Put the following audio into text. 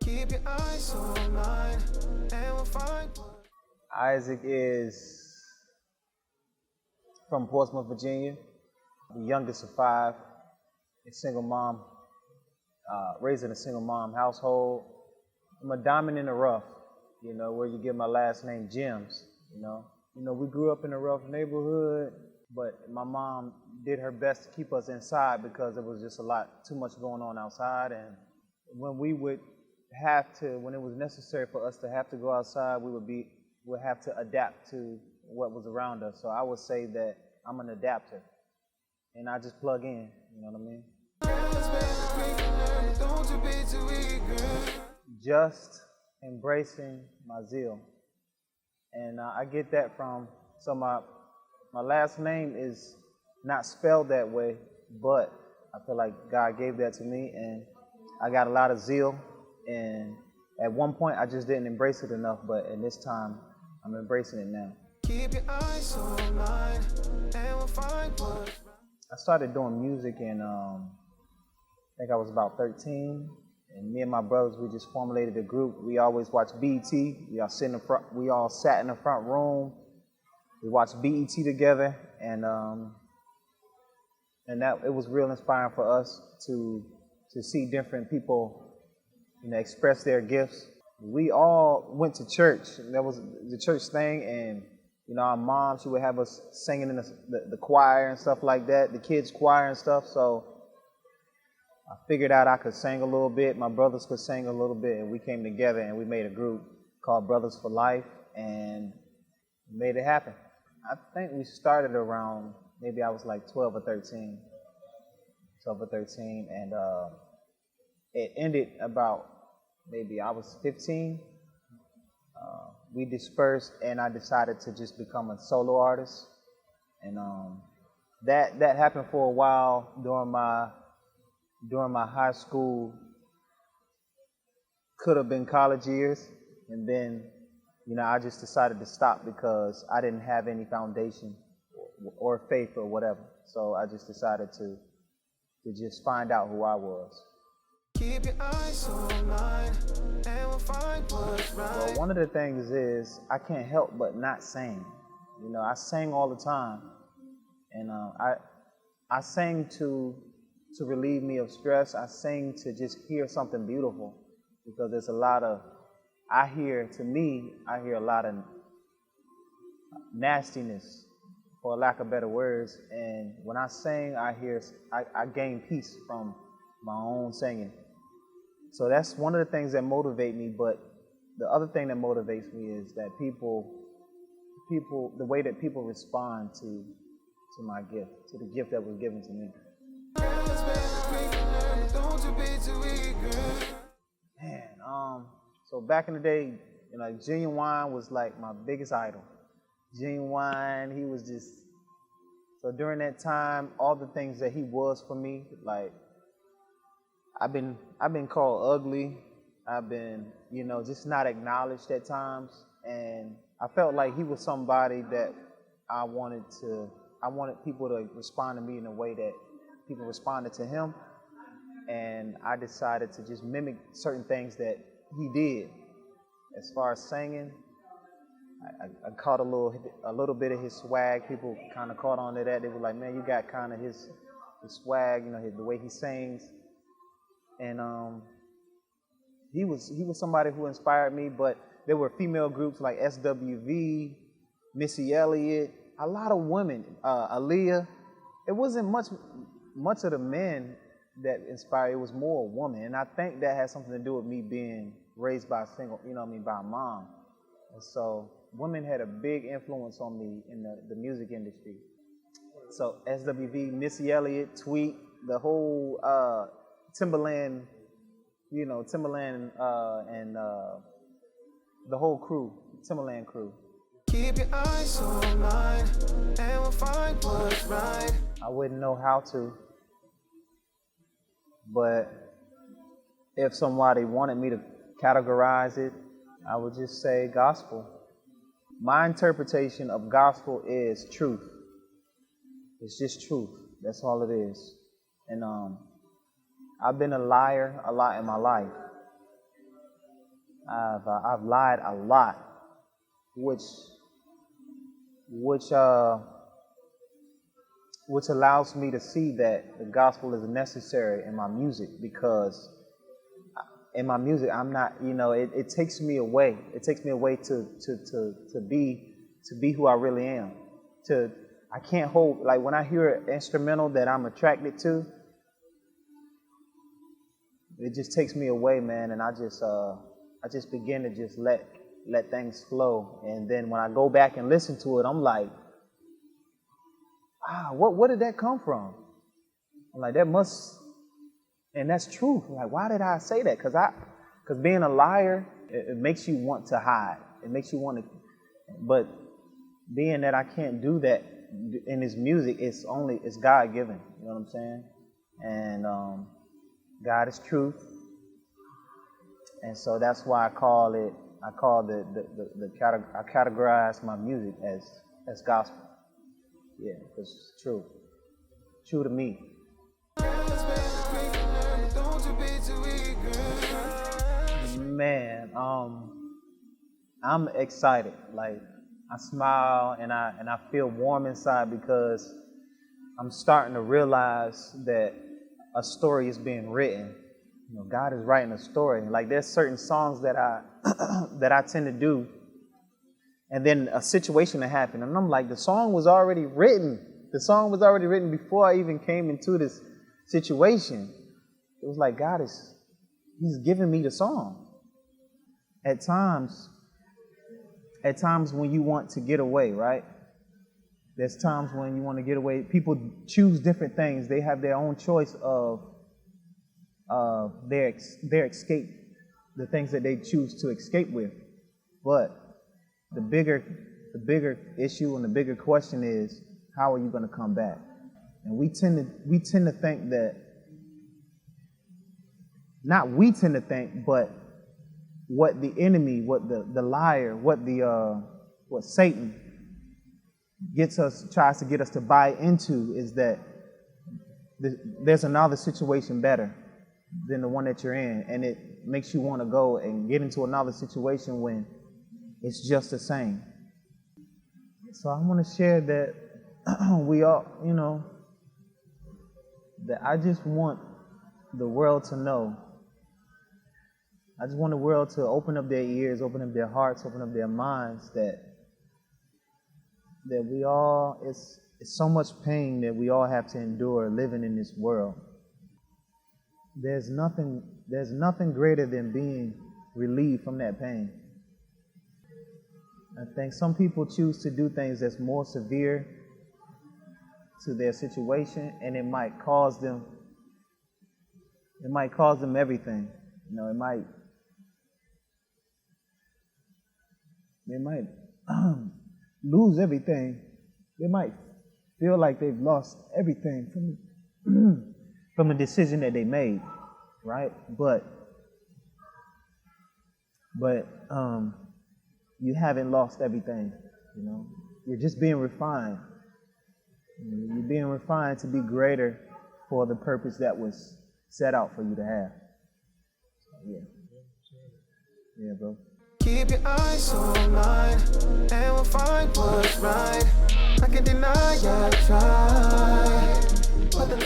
Keep your eyes on mine, and we'll find one. Isaac is from Portsmouth, Virginia, the youngest of five, a single mom, raised in a single mom household. I'm a diamond in the rough, where you get my last name, Jemz, we grew up in a rough neighborhood, but my mom did her best to keep us inside because there was just too much going on outside. And when when it was necessary for us to have to go outside, we would have to adapt to what was around us. So I would say that I'm an adapter, and I just plug in, you know what I mean? Just embracing my zeal. And I get that so my last name is not spelled that way, but I feel like God gave that to me, and I got a lot of zeal. And at one point, I just didn't embrace it enough, but in this time, I'm embracing it now. Keep your eyes on mine, and we'll find one. I started doing music in, I think I was about 13, and me and my brothers, we just formulated a group. We always watched BET. We all sat in the front room. We watched BET together, and that it was real inspiring for us to see different people, express their gifts. We all went to church. That was the church thing, and our mom, she would have us singing in the choir and stuff like that, the kids' choir and stuff. So I figured out I could sing a little bit. My brothers could sing a little bit, and we came together and we made a group called Brothers for Life, and made it happen. I think we started around, maybe I was like 12 or 13, and it ended about, maybe I was 15. We dispersed, and I decided to just become a solo artist. And that happened for a while during my high school, could have been college years. And then, I just decided to stop because I didn't have any foundation or faith or whatever. So I just decided to just find out who I was. Keep your eyes on mine, and we'll find what's right. Well, one of the things is I can't help but not sing. I sing all the time, and I sing to relieve me of stress. I sing to just hear something beautiful, because there's I hear a lot of nastiness, for lack of better words. And when I sing, I gain peace from my own singing. So that's one of the things that motivate me. But the other thing that motivates me is that the way that people respond to my gift, to the gift that was given to me. Man, so back in the day, Genuine was like my biggest idol. Genuine, he was just, so during that time, all the things that he was for me, like, I've been called ugly. I've been, just not acknowledged at times. And I felt like he was somebody that I wanted people to respond to me in a way that people responded to him. And I decided to just mimic certain things that he did. As far as singing, I caught a little bit of his swag. People kind of caught on to that. They were like, man, you got kind of his swag, the way he sings. And he was somebody who inspired me. But there were female groups like SWV, Missy Elliott, a lot of women, Aaliyah. It wasn't much of the men that inspired. It was more a woman, and I think that has something to do with me being raised by by a mom. And so women had a big influence on me in the music industry. So SWV, Missy Elliott, Tweet, the whole Timberland, and the whole crew, Timberland crew. Keep your eyes on mine, and we'll find what's right. I wouldn't know how to, but if somebody wanted me to categorize it, I would just say gospel. My interpretation of gospel is truth. It's just truth. That's all it is. And I've been a liar a lot in my life. I've lied a lot, which allows me to see that the gospel is necessary in my music, because in my music I'm not, it takes me away. It takes me away to be who I really am. I can't hold, like when I hear an instrumental that I'm attracted to, it just takes me away, man, and I just begin to just let things flow. And then when I go back and listen to it, I'm like, what did that come from? I'm like, and that's true. Like, why did I say that? Because being a liar, it makes you want to hide. It makes you want to, but being that I can't do that in this music, it's God given. You know what I'm saying? And God is truth. And so that's why I categorize my music as gospel. Yeah, because it's true. True to me. Man, I'm excited. Like, I smile and I feel warm inside, because I'm starting to realize that a story is being written. God is writing a story. Like, there's certain songs that I tend to do, and then a situation that happened, and I'm like, the song was already written. The song was already written before I even came into this situation. It was like He's giving me the song. At times when you want to get away, right? There's times when you want to get away. People choose different things. They have their own choice of their escape, the things that they choose to escape with. But the bigger issue and the bigger question is, how are you going to come back? And we tend to think that, not we tend to think, but what the enemy, what the liar, what Satan tries to get us to buy into is that there's another situation better than the one that you're in, and it makes you want to go and get into another situation when it's just the same. So I want to share that we all, that I just want the world to know. I just want the world to open up their ears, open up their hearts, open up their minds, that we all, it's so much pain that we all have to endure living in this world. There's nothing greater than being relieved from that pain. I think some people choose to do things that's more severe to their situation, and it might cause them everything. It might lose everything. They might feel like they've lost everything from a decision that they made, right? But you haven't lost everything. You're just being refined. You're being refined to be greater for the purpose that was set out for you to have. So, yeah, bro. Keep your eyes on mine, and we'll find what's right. I can deny I tried, but the